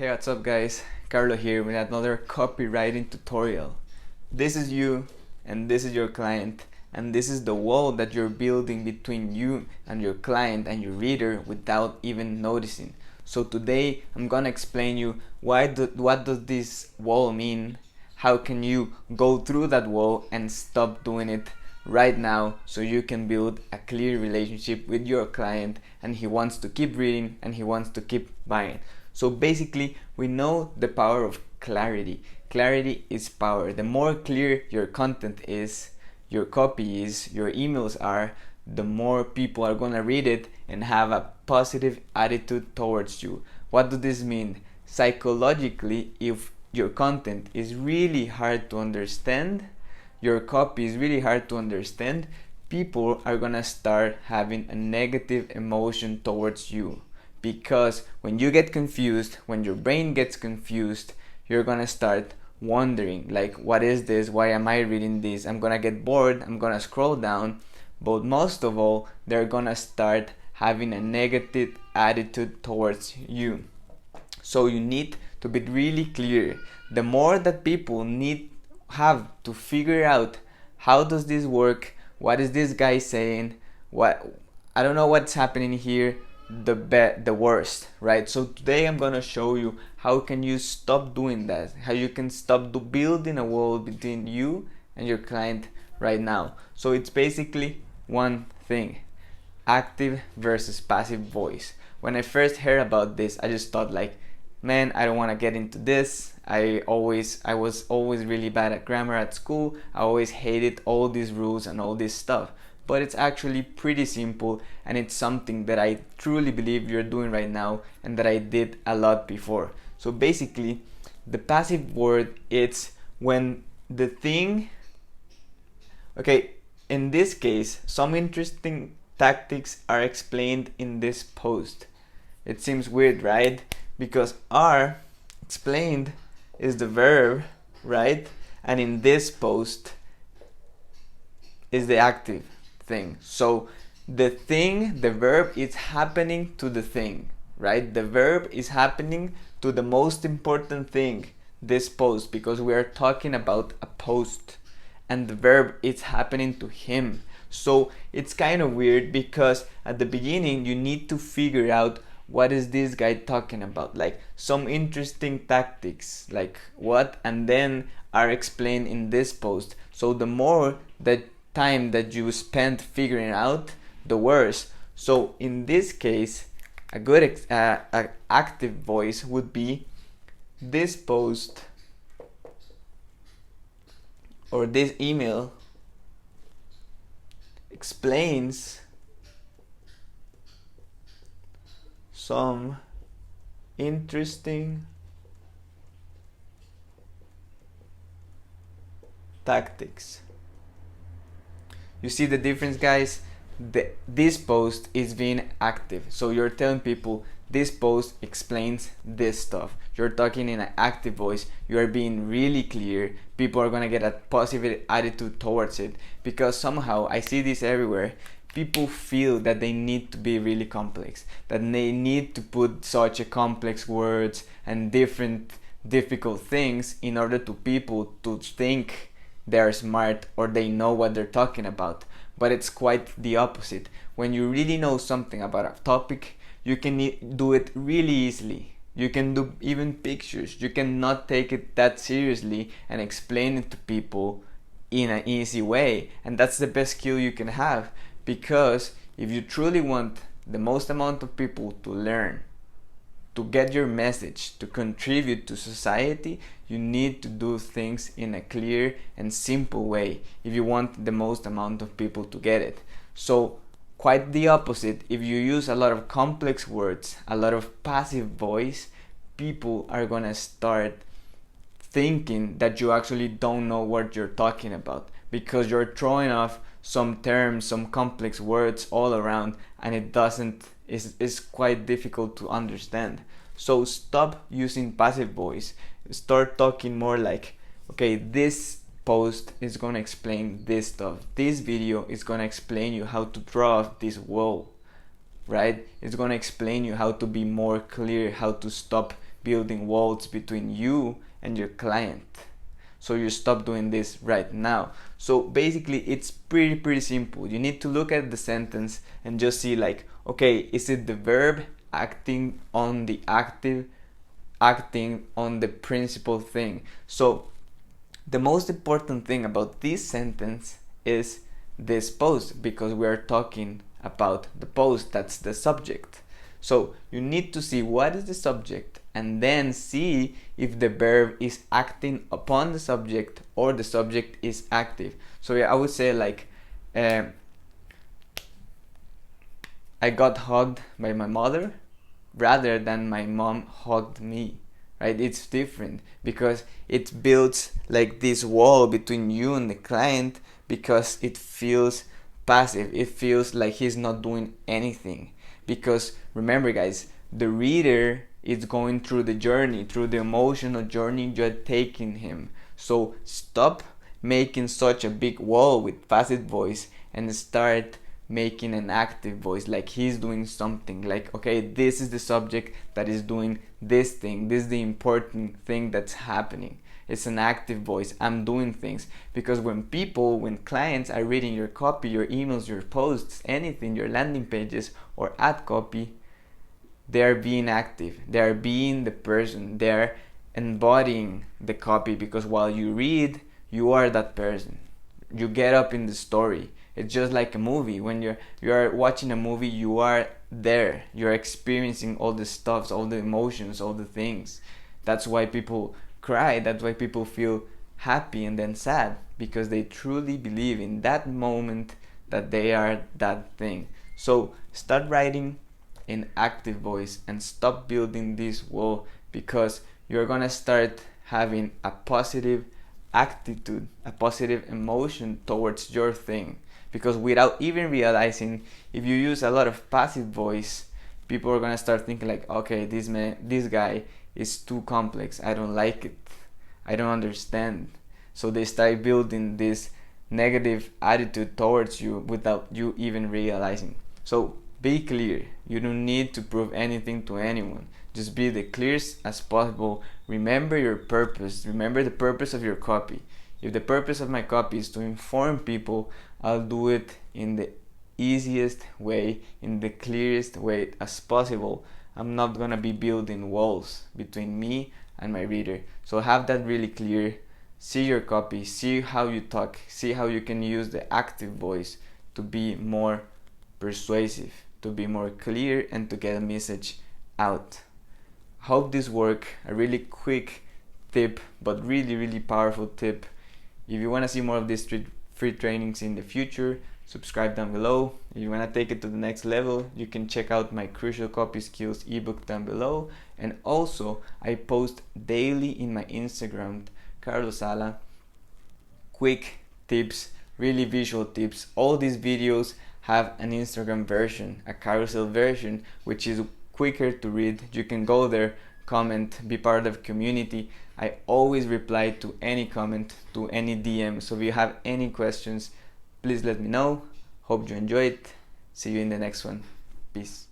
Hey, what's up guys? Carlo here with another copywriting tutorial. This is you and this is your client, and this is the wall that you're building between you and your client and your reader without even noticing. So today I'm gonna explain you what does this wall mean, how can you go through that wall and stop doing it right now so you can build a clear relationship with your client and he wants to keep reading and he wants to keep buying. So basically, we know the power of clarity. Clarity is power. The more clear your content is, your copy is, your emails are, the more people are gonna read it and have a positive attitude towards you. What does this mean? Psychologically, if your content is really hard to understand, your copy is really hard to understand, people are gonna start having a negative emotion towards you. Because when you get confused, when your brain gets confused, you're gonna start wondering, like, what is this? Why am I reading this? I'm gonna get bored, I'm gonna scroll down. But most of all, they're gonna start having a negative attitude towards you. So you need to be really clear. The more that people have to figure out how does this work, what is this guy saying, I don't know what's happening here, the worst, right? So today I'm gonna show you how can you stop doing that, how you can stop building a wall between you and your client right now. So it's basically one thing: active versus passive voice. When I first heard about this, I just thought like, man, I don't want to get into this. I was always really bad at grammar at school. I always hated all these rules and all this stuff. But it's actually pretty simple, and it's something that I truly believe you're doing right now and that I did a lot before. So basically, the passive word, it's when the thing, okay, in this case, some interesting tactics are explained in this post. It seems weird, right? Because are explained is the verb, right? And in this post is the active thing. So the thing, the verb is happening to the thing, right? The verb is happening to the most important thing, this post, because we are talking about a post, and the verb is happening to him. So it's kind of weird because at the beginning you need to figure out what is this guy talking about, like some interesting tactics, like what, and then are explained in this post. So the more that time that you spend figuring out, the worse. So in this case, a good active voice would be: this post or this email explains some interesting tactics. You see the difference, guys? This post is being active. So you're telling people this post explains this stuff. You're talking in an active voice. You are being really clear. People are gonna get a positive attitude towards it, because somehow I see this everywhere. People feel that they need to be really complex, that they need to put such a complex words and different difficult things in order to people to think they're smart or they know what they're talking about. But it's quite the opposite. When you really know something about a topic, you can do it really easily. You can do even pictures. You cannot take it that seriously and explain it to people in an easy way. And that's the best skill you can have, because if you truly want the most amount of people to learn, to get your message, to contribute to society, you need to do things in a clear and simple way if you want the most amount of people to get it. So quite the opposite, if you use a lot of complex words, a lot of passive voice, people are gonna start thinking that you actually don't know what you're talking about, because you're throwing off some terms, some complex words all around, and it's quite difficult to understand. So stop using passive voice. Start talking more like, okay, this post is gonna explain this stuff. This video is gonna explain you how to draw this wall, right? It's gonna explain you how to be more clear, how to stop building walls between you and your client. So you stop doing this right now. So basically it's pretty simple. You need to look at the sentence and just see like, okay, is it the verb acting on the active, acting on the principal thing? So the most important thing about this sentence is this post, because we are talking about the post, that's the subject. So you need to see what is the subject and then see if the verb is acting upon the subject or the subject is active. So yeah, I would say like, I got hugged by my mother rather than my mom hugged me, right? It's different because it builds like this wall between you and the client, because it feels passive. It feels like he's not doing anything. Because remember guys, the reader is going through the journey, through the emotional journey you're taking him. So stop making such a big wall with passive voice and start making an active voice, like he's doing something, like, okay, this is the subject that is doing this thing, this is the important thing that's happening. It's an active voice, I'm doing things. Because when clients are reading your copy, your emails, your posts, anything, your landing pages or ad copy, they're being active, they're being the person, they're embodying the copy, because while you read, you are that person. You get up in the story. It's just like a movie. When you're watching a movie, you are there. You're experiencing all the stuffs, all the emotions, all the things. That's why people cry. That's why people feel happy and then sad, because they truly believe in that moment that they are that thing. So start writing in active voice and stop building this wall, because you're gonna start having a positive attitude, a positive emotion towards your thing. Because without even realizing, if you use a lot of passive voice, people are gonna start thinking like, okay, this guy is too complex, I don't like it, I don't understand. So they start building this negative attitude towards you without you even realizing. So be clear. You don't need to prove anything to anyone. Just be the clearest as possible. Remember your purpose. Remember the purpose of your copy. If the purpose of my copy is to inform people, I'll do it in the easiest way, in the clearest way as possible. I'm not gonna be building walls between me and my reader. So have that really clear. See your copy, see how you talk, see how you can use the active voice to be more persuasive, to be more clear, and to get a message out. Hope this worked. A really quick tip, but really powerful tip. If you want to see more of these free trainings in the future, subscribe down below. If you want to take it to the next level, you can check out my Crucial Copy Skills ebook down below. And also, I post daily in my Instagram, Carlos Sala, quick tips, really visual tips. All these videos have an Instagram version, a carousel version, which is quicker to read. You can go there, comment, be part of the community. I always reply to any comment, to any DM. So if you have any questions, please let me know. Hope you enjoyed. See you in the next one. Peace.